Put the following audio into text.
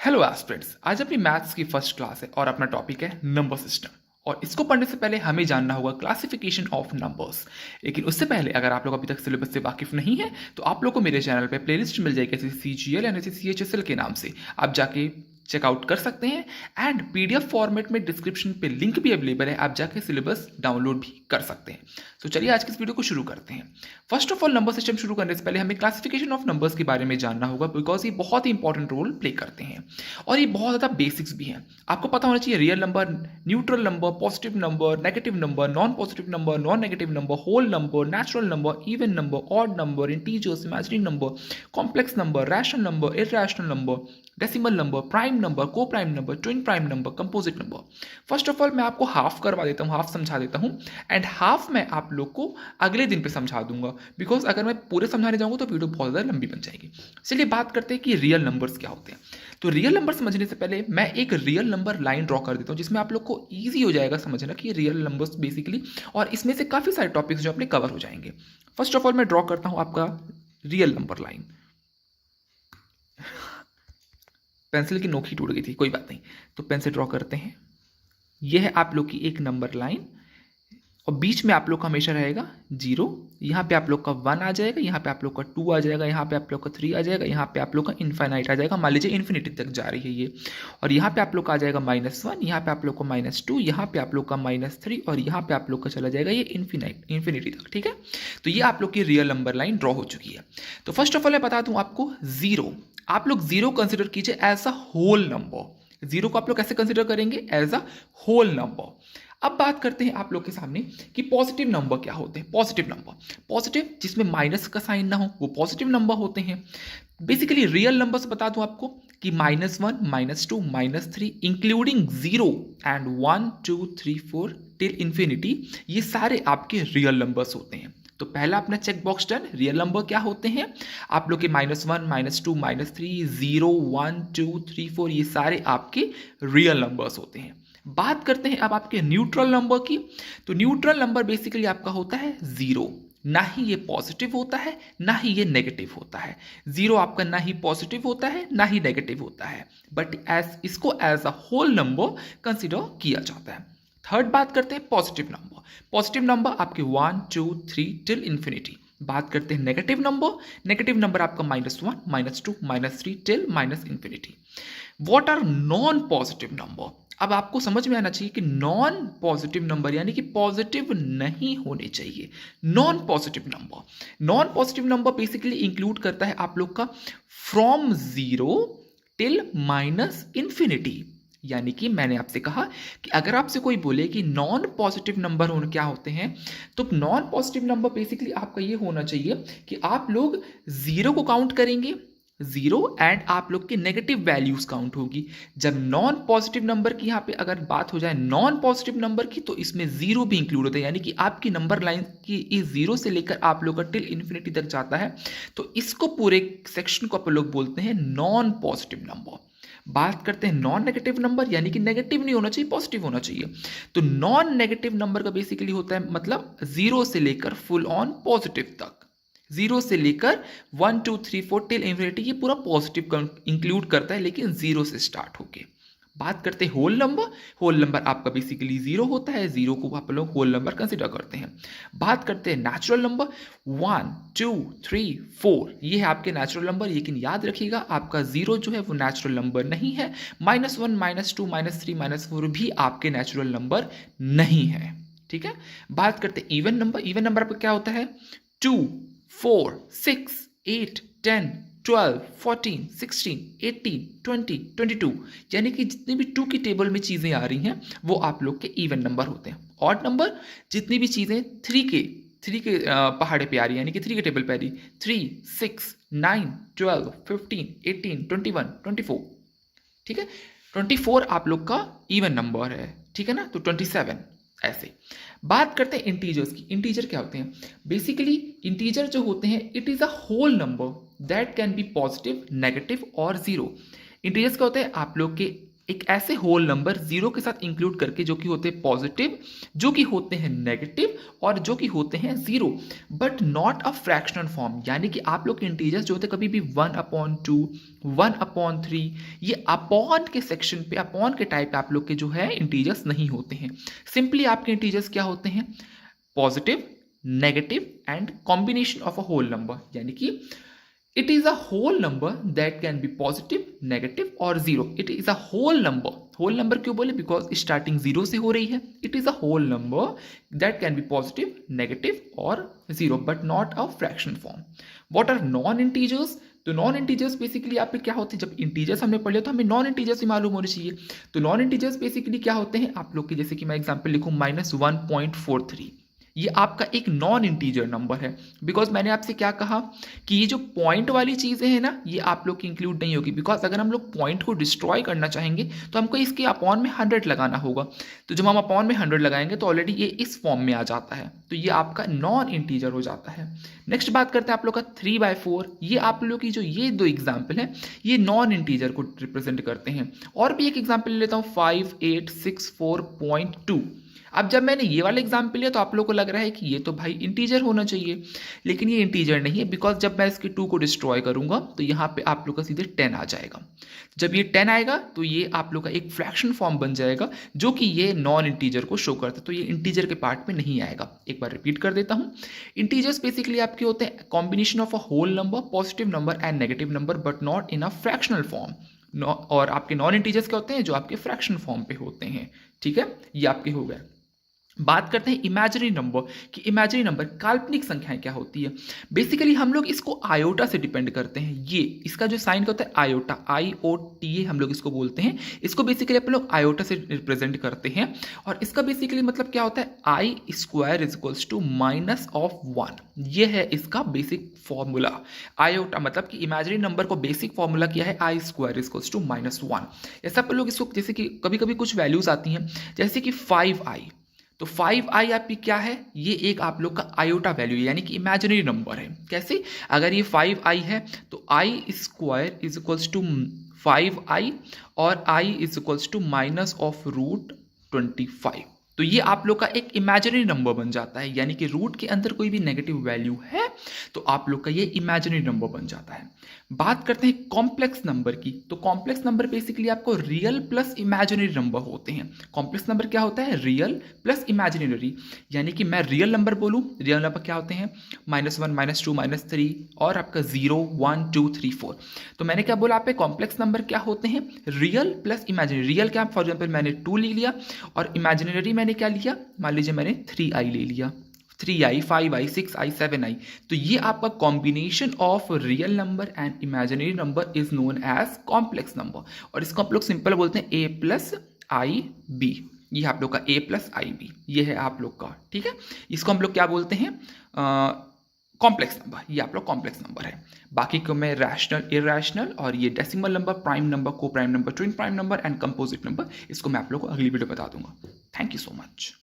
Hello aspirants, आज अपनी maths की फर्स्ट क्लास है और अपना टॉपिक है नंबर सिस्टम। और इसको पढ़ने से पहले हमें जानना होगा क्लासिफिकेशन ऑफ नंबर्स। लेकिन उससे पहले अगर आप लोग अभी तक सिलेबस से वाकिफ नहीं है तो आप लोग को मेरे चैनल पे प्लेलिस्ट मिल जाएगी ऐसे CGL यानी CHSL के नाम से। आप जाके चेकआउट कर सकते हैं एंड PDF फॉर्मेट में डिस्क्रिप्शन पे लिंक भी अवेलेबल है, आप जाके सिलेबस डाउनलोड भी कर सकते हैं। तो चलिए आज की इस वीडियो को शुरू करते हैं। First of all, number system शुरू करने से पहले हमें क्लासिफिकेशन ऑफ नंबर्स के बारे में जानना होगा, बिकॉज ये बहुत ही इंपॉर्टेंट रोल प्ले करते हैं और ये बहुत ज़्यादा बेसिक्स भी हैं। आपको पता होना चाहिए real number, neutral number, positive number, negative number, non positive number, non negative number, whole number, natural number, even number, odd number, integers, imaginary number, complex number, rational number, irrational number, decimal number, prime number, coprime number, twin prime number, composite number. First of all मैं आपको half करवा देता हूँ, half समझा देता हूँ and half मैं आप लोग को अगले दिन पे समझा दूंगा, बिकॉज अगर मैं पूरे समझाने जाऊँगा तो वीडियो बहुत ज़्यादा लंबी बन जाएगी। चलिए बात करते हैं कि रियल नंबर्स क्या होते हैं। तो रियल नंबर समझने से पहले मैं एक रियल नंबर लाइन ड्रॉ कर देता हूँ, जिसमें आप लोग को ईजी हो जाएगा समझना कि रियल नंबर्स बेसिकली, और इसमें से काफ़ी सारे टॉपिक्स जो अपने कवर हो जाएंगे। फर्स्ट ऑफ ऑल मैं ड्रॉ करता हूँ आपका रियल नंबर लाइन। पेंसिल की नोक ही टूट गई थी, कोई बात नहीं, तो पेन से ड्रॉ करते हैं। यह है आप लोग की एक नंबर लाइन और बीच में आप लोग का हमेशा रहेगा 0। यहाँ पे आप लोग का 1 आ जाएगा, यहाँ पे आप लोग का 2 आ जाएगा, यहाँ पे आप लोग का 3 आ जाएगा, यहाँ पे आप लोग का इनफाइनाइट आ जाएगा। मान लीजिए इन्फिनिटी तक जा रही है ये, और यहाँ पे आप लोग का आ जाएगा -1, यहाँ पे आप लोग का -2, यहाँ पे आप लोग का -3 और यहाँ पे आप लोग का चला जाएगा ये इन्फिनिटी तक। ठीक है, तो ये आप लोग की रियल नंबर लाइन ड्रॉ हो चुकी है। तो फर्स्ट ऑफ ऑल मैं बता दूँ आपको, 0 आप लोग 0 कंसिडर कीजिए एज अ होल नंबर। 0 को आप लोग कैसे कंसिडर करेंगे? As a whole number. अब बात करते हैं आप लोग के सामने कि पॉजिटिव नंबर क्या होते हैं। पॉजिटिव नंबर, पॉजिटिव जिसमें माइनस का साइन ना हो, वो पॉजिटिव नंबर होते हैं। बेसिकली रियल नंबर्स बता दूं आपको कि -1, -2, -3 इंक्लूडिंग 0 एंड 1 2 3 4 टिल इंफिनिटी, ये सारे आपके रियल नंबर्स होते हैं। तो पहला अपना check box done. Real number क्या होते हैं? आप लोग के -1, -2, -3, 0 1 2 3 4 ये सारे आपके रियल नंबर्स होते हैं। बात करते हैं अब आपके न्यूट्रल नंबर की। तो न्यूट्रल नंबर बेसिकली आपका होता है 0। ना ही ये पॉजिटिव होता है ना ही ये नेगेटिव होता है। 0 आपका ना ही पॉजिटिव होता है ना ही नेगेटिव होता है, बट इसको as a whole number consider किया जाता है। थर्ड बात करते हैं पॉजिटिव नंबर। पॉजिटिव नंबर आपके 1 2 3 टिल इंफिनिटी। बात करते हैं नेगेटिव नंबर। नेगेटिव नंबर आपका -1 -2 -3 टिल -इंफिनिटी। What are non positive number? अब आपको समझ में आना चाहिए कि नॉन पॉजिटिव नंबर यानी कि पॉजिटिव नहीं होने चाहिए। Non positive number, non positive number basically include करता है आप लोग का फ्रॉम 0 टिल -इंफिनिटी। यानी कि मैंने आपसे कहा कि अगर आपसे कोई बोले कि नॉन पॉजिटिव नंबर होने क्या होते हैं, तो नॉन पॉजिटिव नंबर बेसिकली आपका ये होना चाहिए कि आप लोग 0 को काउंट करेंगे, 0 एंड आप लोग की नेगेटिव वैल्यूज काउंट होगी। जब नॉन पॉजिटिव नंबर की यहाँ पे अगर बात हो जाए नॉन पॉजिटिव नंबर की, तो इसमें 0 भी इंक्लूड होता है। यानी कि आपकी नंबर लाइन की इस 0 से लेकर आप लोग का टिल इंफिनिटी तक जाता है, तो इसको पूरे सेक्शन को आप लोग बोलते हैं नॉन पॉजिटिव नंबर। बात करते हैं नॉन नेगेटिव नंबर, यानी कि नेगेटिव नहीं होना चाहिए, पॉजिटिव होना चाहिए। तो नॉन नेगेटिव नंबर का बेसिकली होता है मतलब 0 से लेकर फुल ऑन पॉजिटिव तक। 0 से लेकर 1 2 3 4 टिल इंफिनिटी ये पूरा पॉजिटिव इंक्लूड करता है, लेकिन 0 से स्टार्ट होके। बात करते हैं होल नंबर। होल नंबर आपका बेसिकली 0 होता है, 0 को आप लोग होल नंबर कंसिडर करते हैं। बात करते हैं नेचुरल नंबर। 1 2 3 4 ये है आपके नेचुरल नंबर, लेकिन याद रखिएगा आपका 0 जो है वो नेचुरल नंबर नहीं है। -1 -2 -3 -4 भी आपके नेचुरल नंबर नहीं है। ठीक है, बात करते हैं इवन नंबर। इवन नंबर आपका क्या होता है? 2 4 6 8 10 12 14 16 18 20 22, यानी कि जितनी भी 2 की टेबल में चीज़ें आ रही हैं वो आप लोग के इवन नंबर होते हैं। ऑड नंबर, जितनी भी चीज़ें 3 के पहाड़े पे आ रही है, यानी कि 3 के टेबल पे आ रही, 3 6 9 12 15 18 21 24। ठीक है, 24 आप लोग का इवन नंबर है। ठीक है ना, तो 27 ऐसे। बात करते हैं इंटीजर्स की। इंटीजर क्या होते हैं? बेसिकली इंटीजर जो होते हैं it is a whole number that can be positive, negative और 0। इंटीजर्स क्या होते हैं? आप लोग के एक ऐसे होल नंबर जीरो के साथ इंक्लूड करके जो कि होते हैं पॉजिटिव, जो कि होते हैं नेगेटिव और जो कि होते हैं zero, but not a fractional form. यानी कि आप लोग के इंटीजर्स जो होते हैं कभी भी 1/2, 1/3, ये अपॉन के सेक्शन पे, अपॉन के टाइप आप लोग के जो है इंटीजर्स नहीं होते हैं। सिंपली आपके इंटीजर्स क्या होते हैं? Positive, negative and combination of a whole number. यानी कि it is a whole number that can be positive, negative और zero. It is a whole number. whole number क्यों बोले? Because starting zero से हो रही है. It is a whole number that can be positive, negative और zero, but not a fraction form. What are non-integers? तो non integers basically आप पे क्या होते हैं? जब इंटीजर्स हमने पढ़ लिया तो हमें नॉन इंटीजर्स भी मालूम होने चाहिए। तो नॉन इंटीजर्स बेसिकली क्या होते हैं आप लोग के? जैसे कि मैं एग्जांपल लिखूं -1.43, ये आपका एक नॉन इंटीजर नंबर है। बिकॉज मैंने आपसे क्या कहा कि ये जो पॉइंट वाली चीज़ें हैं ना, ये आप लोग की इंक्लूड नहीं होगी। बिकॉज अगर हम लोग पॉइंट को डिस्ट्रॉय करना चाहेंगे तो हमको इसके अपॉन में 100 लगाना होगा। तो जब हम अपॉन में 100 लगाएंगे तो ऑलरेडी ये इस फॉर्म में आ जाता है, तो ये आपका नॉन इंटीजर हो जाता है। नेक्स्ट बात करते हैं आप लोग का 3/4। ये आप लोग की जो ये दो एग्जाम्पल हैं ये नॉन इंटीजर को रिप्रेजेंट करते हैं। और भी एक एग्जाम्पल ले लेता हूँ 5864.2। अब जब मैंने ये वाला एग्जाम्पल लिया तो आप लोगों को लग रहा है कि ये तो भाई इंटीजर होना चाहिए, लेकिन ये इंटीजर नहीं है। बिकॉज जब मैं इसके 2 को डिस्ट्रॉय करूंगा तो यहाँ पे आप लोग का सीधे 10 आ जाएगा। जब ये 10 आएगा तो ये आप लोग का एक फ्रैक्शन फॉर्म बन जाएगा, जो कि ये नॉन इंटीजर को शो करता है। तो ये इंटीजर के पार्ट में नहीं आएगा। एक बार रिपीट कर देता हूँ। इंटीजर्स बेसिकली आपके होते हैं combination of a whole number, positive number and negative number, but not in a fractional form. और आपके नॉन इंटीजर्स क्या होते हैं? जो आपके फ्रैक्शन फॉर्म पे होते हैं। ठीक है, ये आपके हो गए। बात करते हैं इमेजिनरी नंबर कि इमेजिनरी नंबर काल्पनिक संख्याएं क्या होती है। बेसिकली हम लोग इसको आयोटा से डिपेंड करते हैं। ये इसका जो साइन होता है आयोटा, IOTA हम लोग इसको बोलते हैं। इसको बेसिकली अपन लोग आयोटा से रिप्रेजेंट करते हैं। और इसका बेसिकली मतलब क्या होता है? I² = -1। ये है इसका बेसिक फॉर्मूला। आयोटा मतलब कि इमेजिनरी नंबर को बेसिक फॉर्मूला क्या है? I² = -1। ऐसा अपन लोग इसको, जैसे कि कभी कभी कुछ वैल्यूज आती हैं जैसे कि 5i। तो 5i आपकी क्या है? ये एक आप लोग का आयोटा वैल्यू है, यानी कि इमेजिनरी नंबर है। कैसे? अगर ये 5i है तो I² = 5i और I = -√25। तो ये आप लोग का एक इमेजिनरी नंबर बन जाता है, यानी कि रूट के अंदर कोई भी नेगेटिव वैल्यू है तो आप लोग का ये इमेजिनरी नंबर बन जाता है। बात करते हैं कॉम्प्लेक्स नंबर की। तो कॉम्प्लेक्स नंबर बेसिकली आपको रियल प्लस इमेजिनरी नंबर होते हैं। कॉम्प्लेक्स नंबर क्या होता है? Real plus imaginary. यानी कि मैं रियल नंबर बोलूं, रियल नंबर क्या होते हैं? -1, -2, -3 और आपका 0, 1, 2, 3, 4। तो मैंने क्या बोला? आप पे कॉम्प्लेक्स नंबर क्या होते हैं? Real plus imaginary. रियल क्या? फॉर एग्जाम्पल मैंने 2 ले लिया और इमेजिनरी मैंने क्या लिया? मान लीजिए मैंने 3i ले लिया, 3i, 5i, 6i, 7i। तो ये आपका combination of real number and imaginary number is known as complex number. और इसको आप लोग सिंपल बोलते हैं a+ib। ये आप लोग का a+ib, ये है आप लोग का। ठीक है, इसको हम लोग क्या बोलते हैं? Complex number. ये आप लोग कॉम्प्लेक्स नंबर है। बाकी को मैं रैशनल, इरैशनल और ये decimal number, prime number, coprime number, twin prime number and composite number, इसको मैं आप लोग को अगली वीडियो बता दूंगा। Thank you so much.